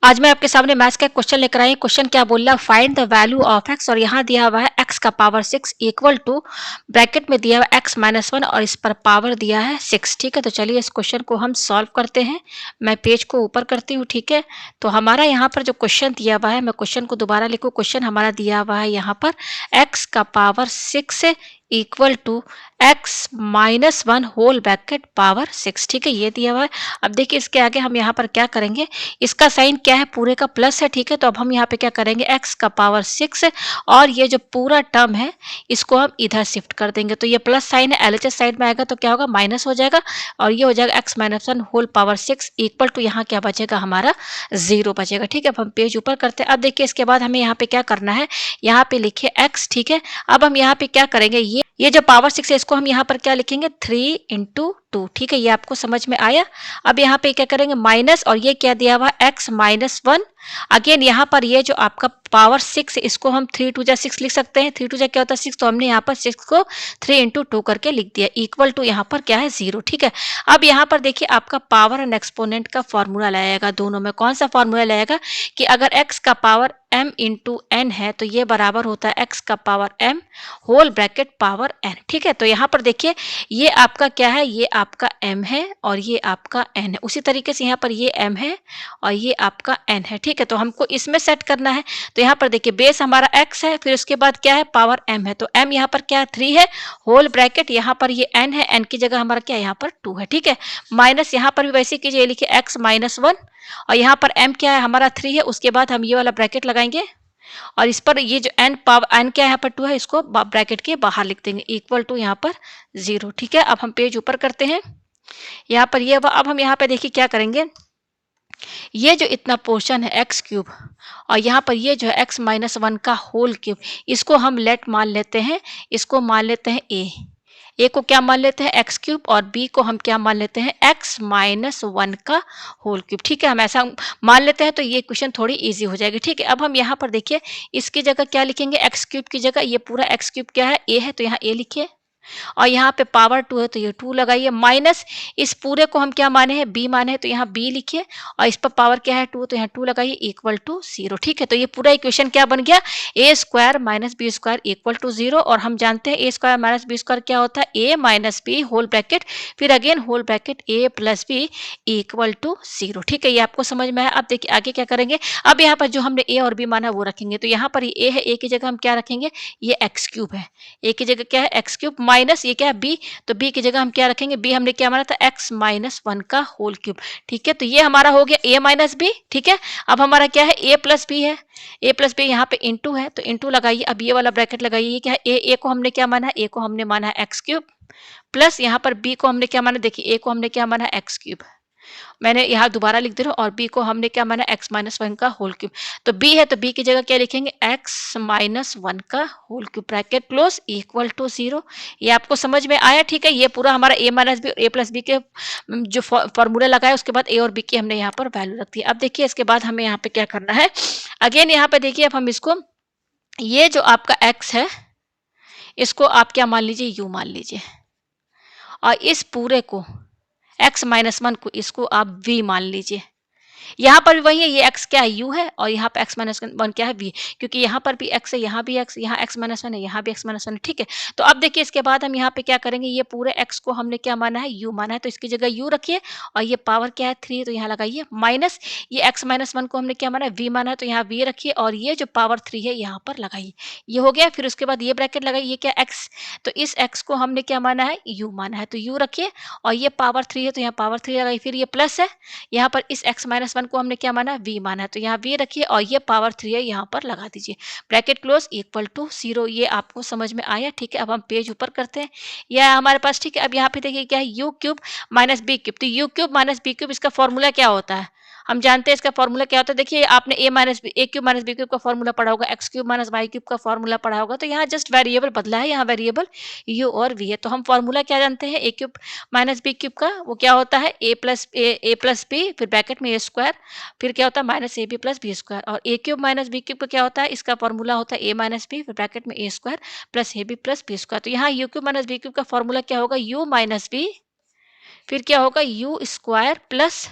आज मैं आपके सामने मैथ्स का एक क्वेश्चन लेकर आई। क्वेश्चन क्या बोल रहा है, find the value of x और यहाँ दिया हुआ है एक्स का पावर 6 इक्वल टू ब्रैकेट में दिया हुआ है एक्स माइनस 1 और इस पर पावर दिया है 6। ठीक है, तो चलिए इस क्वेश्चन को हम सॉल्व करते हैं। मैं पेज को ऊपर करती हूँ। ठीक है, तो हमारा यहाँ पर जो क्वेश्चन दिया हुआ है, मैं क्वेश्चन को दोबारा लिखूँ। क्वेश्चन हमारा दिया हुआ है यहाँ पर एक्स का power 6 equal to x minus 1 whole bracket power 6। ठीक है, ये दिया हुआ है। अब देखिए इसके आगे हम यहाँ पर क्या करेंगे, इसका साइन क्या है, पूरे का प्लस है। ठीक है, तो अब हम यहाँ पे क्या करेंगे, एक्स का पावर 6 और ये जो पूरा टर्म है इसको हम इधर शिफ्ट कर देंगे। तो ये प्लस साइन है, एलएचएस साइड में आएगा तो क्या होगा, माइनस हो जाएगा और ये हो जाएगा x minus 1 whole power 6 equal to यहाँ क्या बचेगा, हमारा 0 बचेगा। ठीक है, अब हम पेज ऊपर करते हैं। अब देखिए इसके बाद हमें यहाँ पे क्या करना है, यहाँ पे लिखिए एक्स। ठीक है, अब हम यहाँ पे क्या करेंगे, ये जो पावर 6 है इसको हम यहाँ पर क्या लिखेंगे, 3 इंटू 2। ठीक है, ये आपको समझ में आया। अब यहाँ पे क्या करेंगे, माइनस और ये क्या दिया हुआ एक्स माइनस 1। अगेन यहाँ पर ये जो आपका पावर 6 है इसको हम 3 टू जा 6 लिख सकते हैं। 3 टू जा क्या होता है 6, तो हमने यहाँ पर 6 को 3 इंटू 2 करके लिख दिया इक्वल टू यहाँ पर क्या है 0। ठीक है, अब यहाँ पर देखिए आपका पावर एंड एक्सपोनेंट का फॉर्मूला लाएगा। दोनों में कौन सा फॉर्मूला लाएगा कि अगर x का पावर m इंटू एन है तो ये बराबर होता है x का power m whole bracket power n। ठीक है, तो यहाँ पर देखिए ये आपका क्या है, ये आपका m है और ये आपका n है। उसी तरीके से यहाँ पर ये m है और ये आपका n है। ठीक है, तो हमको इसमें सेट करना है। तो यहाँ पर देखिए बेस हमारा x है, फिर उसके बाद क्या है, पावर m है। तो m यहाँ पर क्या है 3 है होल ब्रैकेट, यहाँ पर ये n है, n की जगह हमारा क्या है यहाँ पर 2 है। ठीक है, माइनस यहाँ पर भी वैसे कीजिए, लिखिए x माइनस 1 और यहाँ पर m क्या है हमारा 3 है। उसके बाद हम ये वाला ब्रैकेट लगाएंगे और इस पर ये जो n पावर n क्या यहाँ पर 2 है इसको ब्रैकेट के बाहर लिख देंगे इक्वल टू यहाँ पर 0। ठीक है, अब हम पेज ऊपर करते हैं। यहाँ पर ये अब हम यहाँ पे देखिए क्या करेंगे, ये जो इतना पोर्शन है एक्स क्यूब और यहाँ पर ये जो है एक्स माइनस 1 का होल क्यूब, इसको हम लेट मान लेते हैं, इसको मान लेते हैं ए को क्या मान लेते हैं एक्स क्यूब और बी को हम क्या मान लेते हैं एक्स माइनस 1 का होल क्यूब। ठीक है, हम ऐसा मान लेते हैं तो ये क्वेश्चन थोड़ी इजी हो जाएगी। ठीक है, अब हम यहाँ पर देखिए इसकी जगह क्या लिखेंगे, एक्स क्यूब की जगह ये पूरा एक्स क्यूब क्या है ए है तो यहाँ ए लिखिए और यहाँ पे पावर 2 है तो ये 2 लगाइए, माइनस इस पूरे को हम क्या माने हैं बी माने हैं तो यहाँ बी लिखिए और इस पर पावर क्या है 2 तो यहाँ 2 लगाइए इक्वल टू 0। ठीक है, तो ये पूरा इक्वेशन क्या बन गया, A square minus B square equal to 0। और हम जानते हैं A square minus B square क्या होता है, A minus B whole bracket फिर again whole bracket A plus B equal to 0। ठीक है, ये आपको समझ में आया। अब देखिए आगे क्या करेंगे, अब यहाँ पर जो हमने ए और बी माना वो रखेंगे। तो यहाँ पर ये ए है, ए की जगह हम क्या रखेंगे, ये एक्स क्यूब है, ए की जगह क्या है एक्स क्यूब माइनस ये क्या है बी, तो बी की जगह हम क्या रखेंगे, बी हमने क्या माना था एक्स माइनस 1 का होल क्यूब। ठीक है, तो ये हमारा हो गया ए माइनस बी। ठीक है, अब हमारा क्या है ए प्लस बी है, ए प्लस बी यहाँ पे इंटू है तो इंटू लगाइए। अब ये वाला ब्रैकेट लगाइए, ये क्या है ए को हमने क्या माना है, ए को हमने माना है एक्स क्यूब प्लस यहाँ पर बी को हमने क्या माना, देखिए ए को हमने क्या माना है एक्स क्यूब, मैंने यहाँ दोबारा लिख दे रहा हूँ और b को हमने क्या माना x माइनस 1 का होल क्यूब। तो b है तो b की जगह क्या लिखेंगे x माइनस 1 का whole cube bracket close equal to 0। ये आपको समझ में आया। ठीक है, ये पूरा हमारा a माइनस बी और a प्लस बी के जो फॉर्मूला लगाया उसके बाद a और b की हमने यहाँ पर वैल्यू रख दी। अब देखिए इसके बाद हमें यहाँ पे क्या करना है, अगेन यहाँ पे देखिए अब हम इसको ये जो आपका x है इसको आप क्या मान लीजिए u मान लीजिए और इस पूरे को x माइनस 1 को इसको आप v मान लीजिए। यहाँ पर भी वही है, ये x क्या है u है और यहाँ पे x माइनस 1 क्या है v, क्योंकि यहाँ पर भी x है, यहाँ भी x, यहाँ x माइनस 1 है, यहाँ भी x माइनस 1 है। ठीक है, तो अब देखिए इसके बाद हम यहाँ पे क्या करेंगे, ये पूरे x को हमने क्या माना है u माना है तो इसकी जगह u रखिए और ये पावर क्या है 3 तो यहाँ लगाइए माइनस ये x माइनस 1 को हमने क्या माना है v माना है तो यहाँ v रखिए और ये जो पावर 3 है यहाँ पर लगाइए, ये हो गया। फिर उसके बाद ये ब्रैकेट लगाइए, ये क्या x, तो इस x को हमने क्या माना है u माना है तो u रखिए और ये पावर 3 है तो यहाँ पावर 3 लगाइए। फिर ये प्लस है, यहाँ पर इस x माइनस 1 को हमने क्या माना v माना है तो यहाँ v रखिए और ये पावर 3 है यहाँ पर लगा दीजिए ब्रैकेट क्लोज इक्वल टू 0। ये आपको समझ में आया। ठीक है, अब हम पेज ऊपर करते हैं, यह हमारे पास। ठीक है, अब यहाँ पे देखिए क्या है U cube minus B cube, तो U cube minus B cube इसका फॉर्मूला क्या होता है, हम जानते हैं इसका फॉर्मूला क्या होता है। देखिए आपने A minus B A cube minus B cube का फॉर्मूला पढ़ा होगा, x cube minus y cube का फॉर्मूला पढ़ा होगा। तो यहाँ जस्ट वेरिएबल बदला है, यहाँ वेरिएबल यू और वी है। तो हम फॉर्मूला क्या जानते हैं, A cube minus B cube का वो क्या होता है ए प्लस बी फिर ब्रैकेट में ए स्क्वायर फिर क्या होता है minus A B plus B square, और A cube minus B cube का क्या होता है, इसका फॉर्मूला होता है ए माइनस बी फिर ब्रैकेट में A square plus A B plus B square. तो यहाँ यू क्यूब माइनस बी क्यूब का फॉर्मूला क्या होगा, यू माइनस बी फिर क्या होगा u square plus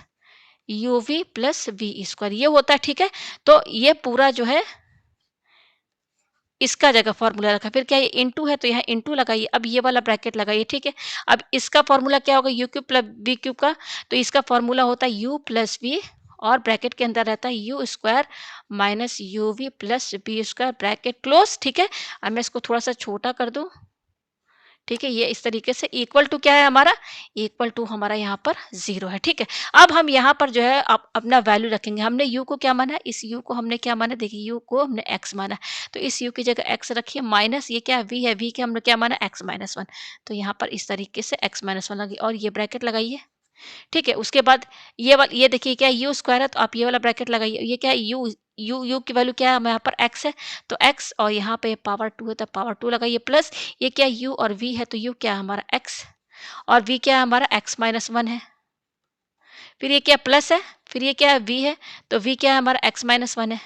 u v plus v square ये होता है, ठीक है। तो ये पूरा जो है इसका जगह फॉर्मूला रखा, फिर क्या ये इनटू है तो यहाँ इनटू लगाइए, अब ये वाला ब्रैकेट लगाइए, ठीक है। अब इसका फॉर्मूला क्या होगा, u cube plus v cube का, तो इसका फॉर्मूला होता है यू प्लस वी और ब्रैकेट के अंदर रहता है u square minus u v plus B square, bracket close, ठीक है। अब मैं इसको थोड़ा सा छोटा कर दूं, ठीक है। ये इस तरीके से इक्वल टू क्या है हमारा, इक्वल टू हमारा यहाँ पर 0 है, ठीक है। अब हम यहाँ पर जो है अपना वैल्यू रखेंगे। हमने u को क्या माना है, इस u को हमने क्या माना, देखिए u को हमने x माना, तो इस u की जगह x रखिए, माइनस ये क्या है v है, v के हमने क्या माना x माइनस वन, तो यहाँ पर इस तरीके से x माइनस वन लगी और ये ब्रैकेट लगाइए, ठीक है। उसके बाद ये देखिए क्या है, यू स्क्वायर है, तो आप ये वाला ब्रैकेट लगाइए, ये क्या है यू की वैल्यू क्या है, यहाँ पर x है, तो x और यहाँ पे पावर 2 है तो पावर 2 लगाइए, प्लस ये क्या है u और v है, तो u क्या है हमारा x और v क्या है हमारा x माइनस वन है, फिर ये क्या प्लस है, फिर ये क्या है v है, तो v क्या है हमारा x माइनस वन है,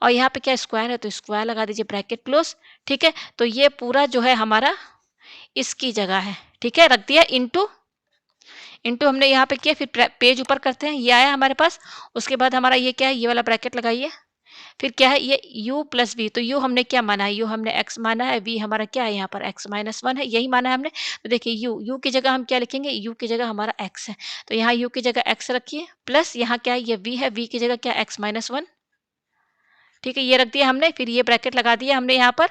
और यहाँ पे क्या स्क्वायर है तो स्क्वायर लगा दीजिए, ब्रैकेट क्लोज, ठीक है। तो ये पूरा जो है हमारा इसकी जगह है, ठीक है, रख दिया इनटू इनटू हमने यहाँ पे किया, फिर पेज ऊपर करते हैं, ये आया हमारे पास। उसके बाद हमारा ये क्या है, ये वाला ब्रैकेट लगाइए, फिर क्या है ये u प्लस वी, तो u हमने क्या माना है, u हमने x माना है, v हमारा क्या है यहाँ पर x माइनस वन है, यही माना है हमने। तो देखिए u की जगह हम क्या लिखेंगे, u की जगह हमारा x है, तो यहाँ u की जगह x रखिए, प्लस यहाँ क्या है ये v है, v की जगह क्या x माइनस वन, ठीक है, ये रख दिया हमने। फिर ये ब्रैकेट लगा दिया हमने यहाँ पर,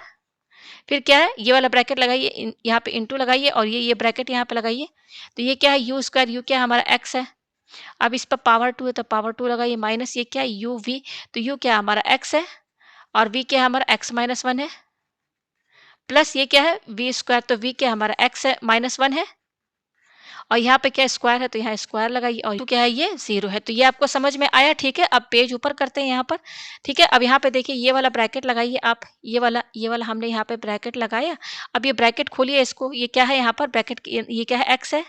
फिर क्या है ये वाला ब्रैकेट लगाइए, यहाँ पे इंटू लगाइए और ये ब्रैकेट यहाँ पे लगाइए, तो ये क्या है यू स्क्वायर, यू क्या है हमारा x है, अब इस पर पावर 2 है तो पावर 2 लगाइए, माइनस ये क्या है यू वी, तो यू क्या हमारा x है और v क्या हमारा x माइनस वन है, प्लस ये क्या है v स्क्वायर, तो v क्या हमारा x है माइनस वन है, और यहाँ पे क्या स्क्वायर है तो यहाँ स्क्वायर लगाइए, और क्या है ये 0 है, तो ये आपको समझ में आया, ठीक है। अब पेज ऊपर करते हैं यहाँ पर, ठीक है। अब यहाँ पे देखिए ये वाला ब्रैकेट लगाइए आप, ये वाला हमने यहाँ पे ब्रैकेट लगाया। अब ये ब्रैकेट खोलिए इसको, ये क्या है यहाँ पर ब्रैकेट, ये क्या है x है,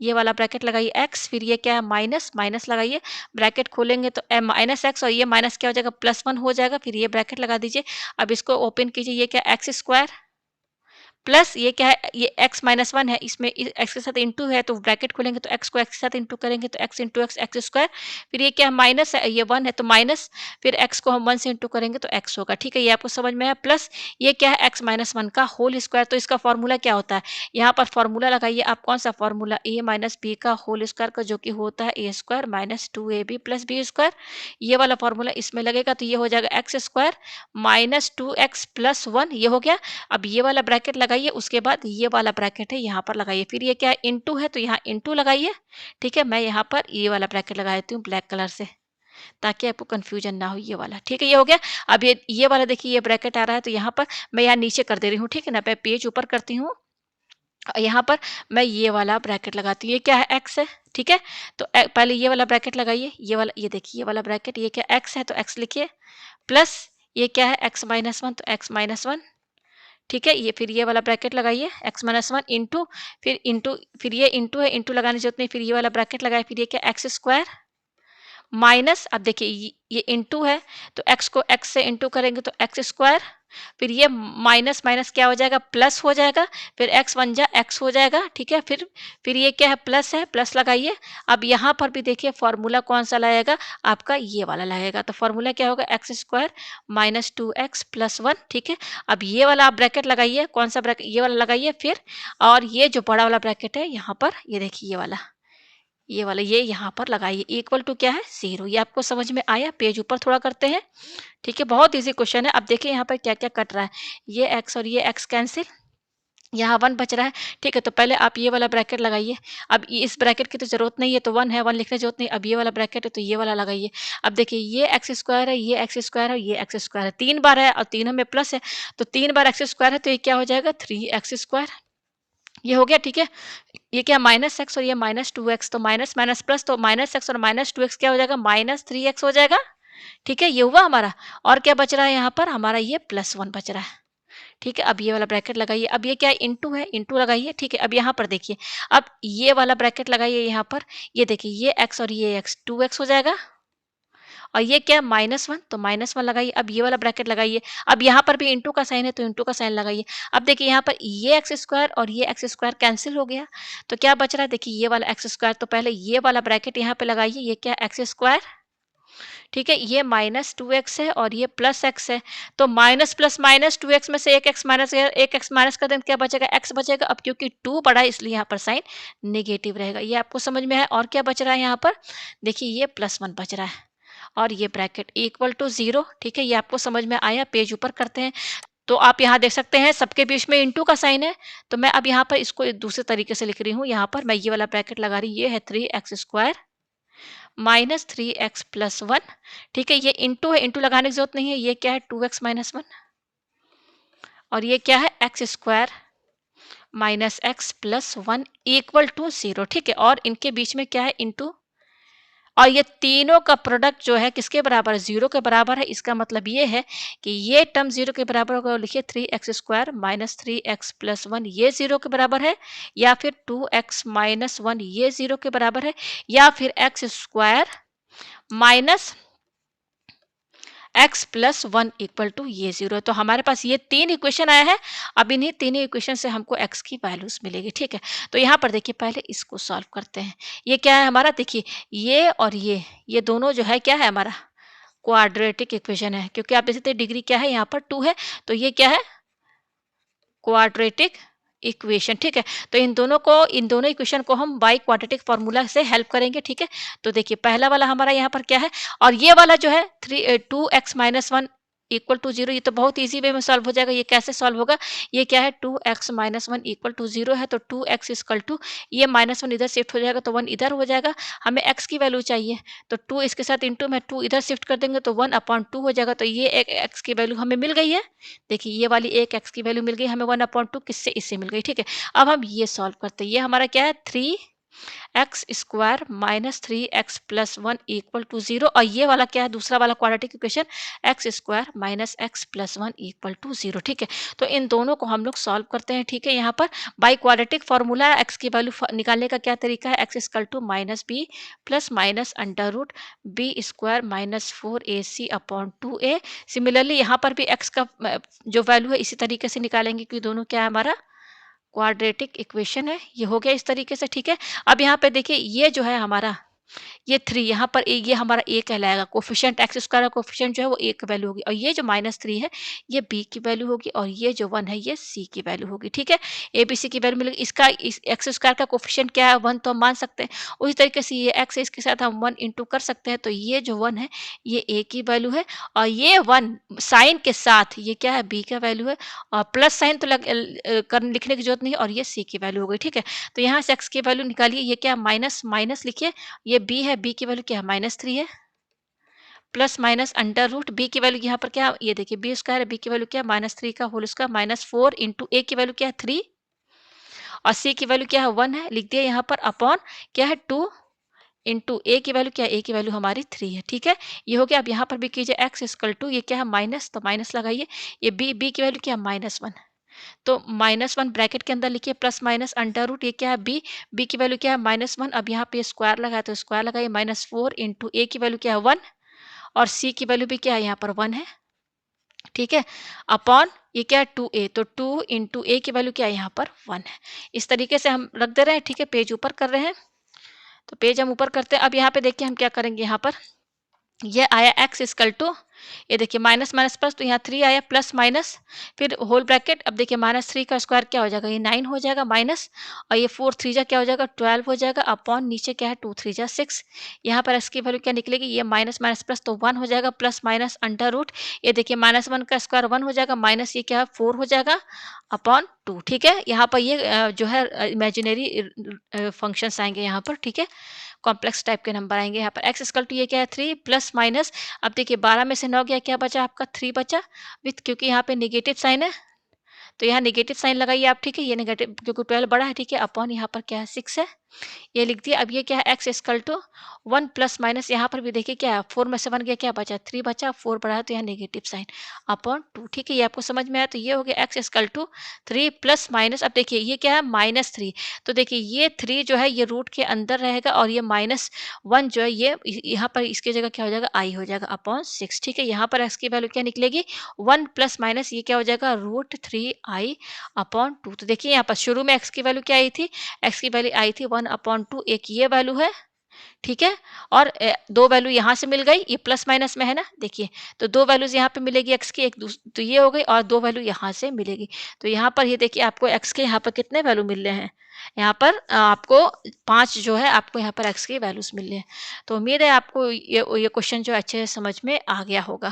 ये वाला ब्रैकेट लगाइए x, फिर ये क्या है माइनस माइनस लगाइए, ब्रैकेट खोलेंगे तो माइनस x और ये माइनस क्या हो जाएगा प्लस वन हो जाएगा, फिर ये ब्रैकेट लगा दीजिए। अब इसको ओपन कीजिए, ये क्या एक्स स्क्वायर प्लस ये क्या है ये x माइनस वन है, इसमें x के साथ इंटू है तो ब्रैकेट खोलेंगे तो x को x के साथ इंटू करेंगे तो x into x x square, फिर ये क्या है माइनस है, ये वन है तो माइनस, फिर x को हम वन से इंटू करेंगे तो x होगा, ठीक है। ये आपको समझ में आया, प्लस ये क्या है x माइनस वन का होल स्क्वायर, तो इसका फॉर्मूला क्या होता है, यहाँ पर फॉर्मूला लगाइए आप, कौन सा फॉर्मूला, a माइनस बी का होल स्क्वायर का, जो कि होता है a square minus two A B plus B square, ये वाला फॉर्मूला इसमें लगेगा तो ये हो जाएगा x square minus two x plus one, ये हो गया। अब ये वाला ब्रैकेट लगाइए, उसके बाद ये वाला ब्रैकेट है यहाँ पर लगाइए, फिर ये क्या है इनटू है तो यहाँ इनटू लगाइए, ठीक है। मैं यहाँ पर ये वाला ब्रैकेट लगा देती हूँ ब्लैक कलर से, ताकि आपको कंफ्यूजन ना हो, ये वाला, ठीक है, ये हो गया। अब ये वाला देखिए ये ब्रैकेट आ रहा है तो यहाँ पर मैं यहाँ नीचे कर दे रही हूँ, ठीक है ना, मैं पेज ऊपर करती हूँ, यहाँ पर मैं ये वाला ब्रैकेट लगाती हूँ, ये क्या है एक्स है, ठीक है। तो पहले ये वाला ब्रैकेट लगाइए, ये वाला, ये देखिए ये वाला ब्रैकेट, ये क्या एक्स है तो एक्स लिखिए, प्लस ये क्या है एक्स माइनस वन तो एक्स माइनस वन, ठीक है। ये फिर ये वाला ब्रैकेट लगाइए x माइनस वन इंटू, फिर ये इंटू है, इंटू लगाने की जरूरत नहीं, फिर ये वाला ब्रैकेट लगाए, फिर ये क्या एक्स स्क्वायर माइनस, अब देखिए ये इंटू है तो x को x से इंटू करेंगे तो एक्स स्क्वायर, फिर ये माइनस माइनस क्या हो जाएगा प्लस हो जाएगा, फिर x वन जा x हो जाएगा, ठीक है। फिर ये क्या है प्लस है, प्लस लगाइए। अब यहाँ पर भी देखिए फॉर्मूला कौन सा लगेगा आपका, ये वाला लगेगा, तो फॉर्मूला क्या होगा x square minus two x plus one, ठीक है। अब ये वाला आप ब्रैकेट लगाइए, कौन सा ब्रैकेट, ये वाला लगाइए फिर, और ये जो बड़ा वाला ब्रैकेट है यहाँ पर, ये देखिए ये वाला ये यहाँ पर लगाइए, इक्वल टू क्या है 0, ये आपको समझ में आया। पेज ऊपर थोड़ा करते हैं, ठीक है, बहुत इजी क्वेश्चन है। अब देखिए यहाँ पर क्या क्या कट रहा है, ये x और ये x कैंसिल, यहाँ वन बच रहा है, ठीक है। तो पहले आप ये वाला ब्रैकेट लगाइए, अब इस ब्रैकेट की तो जरूरत नहीं है, तो वन है, वन लिखने की जरूरत नहीं, अब ये वाला ब्रैकेट है तो ये वाला लगाइए। अब देखिए ये एक्स स्क्वायर है, ये एक्स स्क्वायर है, ये एक्स स्क्वायर है, तीन बार है और तीनों में प्लस है, तो तीन बार एक्स स्क्वायर है तो ये क्या हो जाएगा थ्री एक्स स्क्वायर, ये हो गया, ठीक है। ये क्या माइनस एक्स और ये माइनस टू एक्स, तो माइनस माइनस प्लस, तो माइनस एक्स और माइनस टू एक्स क्या हो जाएगा माइनस थ्री एक्स हो जाएगा, ठीक है, ये हुआ हमारा। और क्या बच रहा है यहाँ पर हमारा ये प्लस वन बच रहा है, ठीक है। अब ये वाला ब्रैकेट लगाइए, अब ये क्या है इंटू है, इंटू लगाइए, ठीक है। अब यहाँ पर देखिए, अब ये वाला ब्रैकेट लगाइए यहाँ पर, ये देखिए ये एक्स और ये एक्स टू एक्स हो जाएगा, और ये क्या है -1, तो -1 लगाइए। अब ये वाला ब्रैकेट लगाइए। अब यहाँ पर भी इंटू का साइन है तो इंटू का साइन लगाइए। अब देखिए यहाँ पर ये एक्स स्क्वायर और ये एक्स स्क्वायर कैंसिल हो गया, तो क्या बच रहा है, देखिए ये वाला एक्स स्क्वायर, तो पहले ये वाला ब्रैकेट यहाँ पे लगाइए, ये क्या एक्स स्क्वायर, ठीक है, ये -2x है और ये प्लस एक्स है, तो माइनस प्लस माइनस 2x में से एक एक्स माइनस गया, एक एक्स माइनस कर देंगे क्या बचेगा, एक्स बचेगा। अब क्योंकि 2 बड़ा है इसलिए यहाँ पर साइन नेगेटिव रहेगा। ये आपको समझ में है। और क्या बच रहा है यहाँ पर, देखिए ये +1 बच रहा है और ये ब्रैकेट इक्वल टू 0, ठीक है, ये आपको समझ में आया। पेज ऊपर करते हैं, तो आप यहाँ देख सकते हैं सबके बीच में इंटू का साइन है, तो मैं अब यहाँ पर इसको एक दूसरे तरीके से लिख रही हूँ। यहाँ पर मैं ये वाला ब्रैकेट लगा रही हूँ, ये है 3x स्क्वायर -3x+1, ठीक है, ये इंटू है, इंटू लगाने की जरूरत नहीं है, ये क्या है 2x-1 और ये क्या है x square -x+1 equal to 0, ठीक है, और इनके बीच में क्या है इंटू, और ये तीनों का प्रोडक्ट जो है किसके बराबर है, 0 के बराबर है। इसका मतलब ये है कि ये टर्म 0 के बराबर होगा, लिखिए 3x स्क्वायर -3x+1 ये 0 के बराबर है, या फिर 2x-1 ये 0 के बराबर है, या फिर x square minus x+1 equal to ये 0 है। तो हमारे पास ये 3 इक्वेशन आया है। अब इन्हीं तीनों इक्वेशन से हमको x की वैल्यूज मिलेगी, ठीक है। तो यहाँ पर देखिए पहले इसको सॉल्व करते हैं। ये क्या है हमारा, देखिए ये और ये दोनों जो है क्या है हमारा क्वाड्रेटिक इक्वेशन है, क्योंकि आप देख सकते हैं डिग्री क्या है यहाँ पर 2 है, तो ये क्या है क्वाड्रेटिक इक्वेशन, ठीक है। तो इन दोनों इक्वेशन को हम बाई क्वाड्रेटिक फार्मूला से हेल्प करेंगे, ठीक है। तो देखिए पहला वाला हमारा यहाँ पर क्या है, और ये वाला जो है 2x-1 इक्वल टू 0, ये तो बहुत इजी वे में सॉल्व हो जाएगा। ये कैसे सॉल्व होगा, ये क्या है 2x-1 इक्वल टू 0 है, तो 2x इक्वल टू ये -1 इधर शिफ्ट हो जाएगा तो 1 इधर हो जाएगा। हमें x की वैल्यू चाहिए, तो 2 इसके साथ इंटू में 2 इधर शिफ्ट कर देंगे तो 1/2 हो जाएगा। तो ये एक x की वैल्यू हमें मिल गई है। देखिए ये वाली एक x की वैल्यू मिल गई हमें 1/2, किससे, इससे मिल गई, ठीक है। अब हम ये सॉल्व करते हैं। ये हमारा क्या है 3x square -3x+1 equal to 0, और ये वाला क्या है दूसरा वाला quadratic equation x square -x+1 equal to 0, ठीक है। तो इन दोनों को हम लोग सॉल्व करते हैं, ठीक है। यहाँ पर बाई क्वाड्रेटिक फार्मूला x की वैल्यू निकालने का क्या तरीका है, x equal to -b plus minus under root b square -4ac/2a। Similarly यहाँ पर भी x का जो वैल्यू है इसी तरीके से निकालेंगे, क्योंकि दोनों क्या है हमारा क्वाड्रेटिक इक्वेशन है। ये हो गया इस तरीके से, ठीक है। अब यहाँ पे देखिए ये जो है हमारा ये 3 यहाँ पर ये हमारा a कहलाएगा, कोफिशिएंट एक्स स्क्वायर का कोफिशिएंट जो है वो a की वैल्यू होगी, और ये जो -3 है ये b की वैल्यू होगी, और ये जो 1 है ये c की वैल्यू होगी, ठीक है। a b c की वैल्यू मिलेगी। इसका इस एक्स स्क्वायर का कोफिशिएंट क्या है 1, तो हम मान सकते हैं। उसी तरीके से ये x है, इसके साथ हम 1 इंटू कर सकते हैं, तो ये जो 1 है ये a की वैल्यू है, और ये 1 साइन के साथ ये क्या है b का वैल्यू है, और प्लस साइन तो लिखने की जरूरत नहीं है, और ये c की वैल्यू हो गई, ठीक है। तो यहाँ से x की वैल्यू निकालिए, ये क्या माइनस माइनस लिखिए, ये b है, b की वैल्यू क्या है -3 है, plus minus under root b की वैल्यू यहाँ पर क्या, ये देखिए b स्क्वायर है, b की वैल्यू क्या -3 का होल स्क्वायर -4 इंटू a की वैल्यू क्या है 3, और c की वैल्यू क्या है 1 है, लिख दिया यहाँ पर, अपॉन क्या है 2 इंटू a की वैल्यू क्या है, a की वैल्यू हमारी 3 है, ठीक है। ये हो गया। अब यहाँ पर भी कीजिए x इक्वल टू ये क्या है माइनस, तो माइनस लगाइए, ये b की वैल्यू क्या है -1, तो -1 ब्रैकेट के अंदर लिखिए प्लस माइनस अंडर रूट ये क्या है b की वैल्यू क्या है -1, अब यहाँ पे स्क्वायर लगाया तो स्क्वायर लगाइए, -4 इंटू a की वैल्यू क्या है 1, और c की वैल्यू भी क्या है यहाँ पर 1 है, ठीक है, अपॉन ये क्या है 2a, तो 2 इंटू a की वैल्यू क्या है यहाँ पर 1 है। इस तरीके से हम रख दे रहे हैं, ठीक है। पेज ऊपर कर रहे हैं, तो पेज हम ऊपर करते हैं। अब यहाँ पे देखिए हम क्या करेंगे, यहाँ पर ये आया x इक्वल टू, ये देखिए माइनस माइनस प्लस, तो यहाँ 3 आया प्लस माइनस, फिर होल ब्रैकेट। अब देखिए -3 का स्क्वायर क्या हो जाएगा, ये 9 हो जाएगा माइनस, और ये 4 3 जा क्या हो जाएगा 12 हो जाएगा, अपॉन नीचे क्या है 2 3 जा 6। यहाँ पर x की वैल्यू क्या निकलेगी, ये माइनस माइनस प्लस तो 1 हो जाएगा, प्लस माइनस अंडर रूट, ये देखिए -1 का स्क्वायर 1 हो जाएगा, माइनस ये क्या है 4 हो जाएगा, अपॉन 2, ठीक है। यहाँ पर ये जो है इमेजिनरी फंक्शंस आएंगे यहाँ पर, ठीक है, कॉम्प्लेक्स टाइप के नंबर आएंगे। यहाँ पर x इक्वल टू ये क्या है 3 प्लस माइनस, अब देखिए 12 में से 9 गया, क्या बचा आपका 3 बचा, विथ क्योंकि यहाँ पे नेगेटिव साइन है तो यहाँ नेगेटिव साइन लगाइए आप, ठीक है, ये नेगेटिव क्योंकि 12 बड़ा है, ठीक है, अपॉन यहाँ पर क्या है 6 है, ये लिख दिया। अब ये क्या है, x equal to 1 plus minus, यहाँ पर भी देखिए क्या है, 4 में से 1 गया, क्या बचा, 3 बचा, 4 बढ़ा है तो यहाँ नेगेटिव साइन अपॉन 2। ठीक है, ये आपको समझ में आया। तो ये हो गया x equal to 3 plus minus, अब देखिए ये क्या है, -3। तो देखिए ये 3 जो है ये रूट के अंदर रहेगा और ये -1 जो है ये यहाँ पर इसकी जगह क्या हो जाएगा, आई हो जाएगा अपॉन 6। ठीक है, यहाँ पर एक्स की वैल्यू क्या निकलेगी, 1 प्लस माइनस ये क्या हो जाएगा, √3i अपॉन 2। तो देखिए यहाँ पर शुरू में एक्स की वैल्यू क्या आई थी, एक्स की वैल्यू आई थी 1/2, एक ये वैल्यू है, ठीक है, और 2 वैल्यू यहाँ से मिल गई, ये प्लस माइनस में है ना, देखिए, तो 2 वैल्यूज़ यहाँ पे मिलेगी एक्स की, तो ये हो गई और 2 वैल्यू यहाँ से मिलेगी। तो यहाँ पर ये देखिए आपको एक्स के यहाँ पर कितने वैल्यू मिल रहे हैं, यहाँ पर आपको 5 जो है आपको यहाँ पर एक्स की वैल्यूज़ मिल रहे हैं। तो उम्मीद है आपको ये क्वेश्चन जो अच्छे से समझ में आ गया होगा।